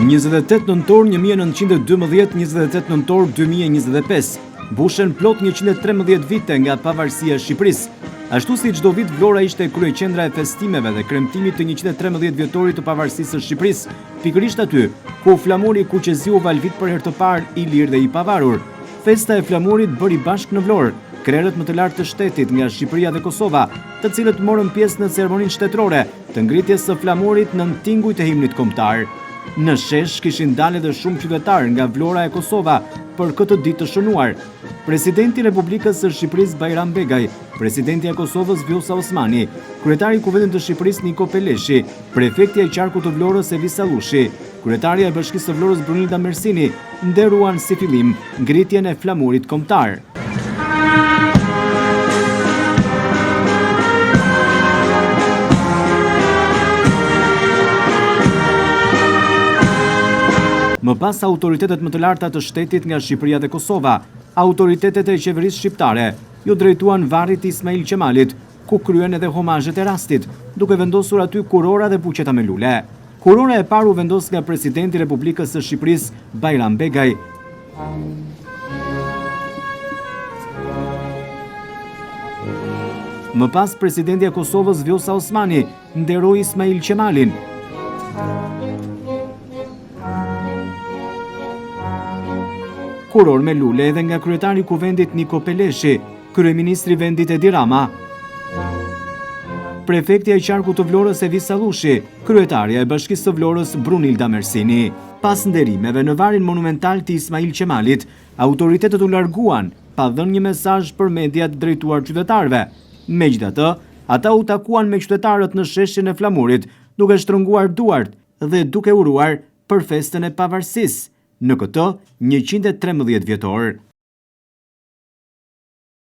28 nëntor 1912, 28 nëntor 2025. Mbushen plot 113 vite nga pavarësia e Shqipërisë. Ashtu si çdo vit, Vlora ishte kryeqendra e festimeve dhe kremtimit të 113 vjetorit të pavarësisë së Shqipërisë, pikërisht aty ku flamuri Kuqeziu valvit për herë të parë i lirë dhe i pavarur. Festa e flamurit bëri bashk në Vlorë krerët më të lartë të shtetit nga Shqipëria dhe Kosova, të cilët morën pjesë në ceremoninë shtetërore të ngritjes së flamurit nën tingujt e himnit kombëtar. Në shesh kishin dalë edhe shumë qytetarë nga Vlora e Kosova për këtë ditë të shënuar. Presidenti i Republikës së Shqipërisë Bajram Begaj, presidenti i Kosovës Vjosa Osmani, kryetari i Kuvendit të Shqipërisë Niko Peleshi, prefekti i qarkut të Vlorës Evi Sallushi, kryetaria e Bashkisë së Vlorës Brunilda Mersini, nderuan si fillim ngritjen e flamurit kombëtar. Më pas autoritetet më të larta të shtetit nga Shqipëria dhe Kosova, autoritetet e qeverisë shqiptare, ju drejtuan varrit Ismail Qemalit, ku kryen edhe homazhet e rastit, duke vendosur aty kurora dhe buqeta me lule. Kurora e parë u vendos nga presidenti i Republikës së Shqipërisë Bajram Begaj. Më pas presidenti i Kosovës Vjosa Osmani nderoi Ismail Qemalin. Kuror me lule edhe nga kryetari i Kuvendit Niko Peleshi, kryeministri i vendit Edi Rama, prefekti i qarkut të Vlorës Evi Sallushi, kryetaria e Bashkisë së Vlorës Brunilda Mersini. Pas nderimeve në varin monumental të Ismail Qemalit, autoritetet u larguan, pa dhënë një mesazh për mediat drejtuar qytetarëve. Megjithatë, ata u takuan me qytetarët në sheshjen e flamurit, duke shtrënguar duart dhe duke uruar për festën e pavarësisë në këtë 113 vjetor.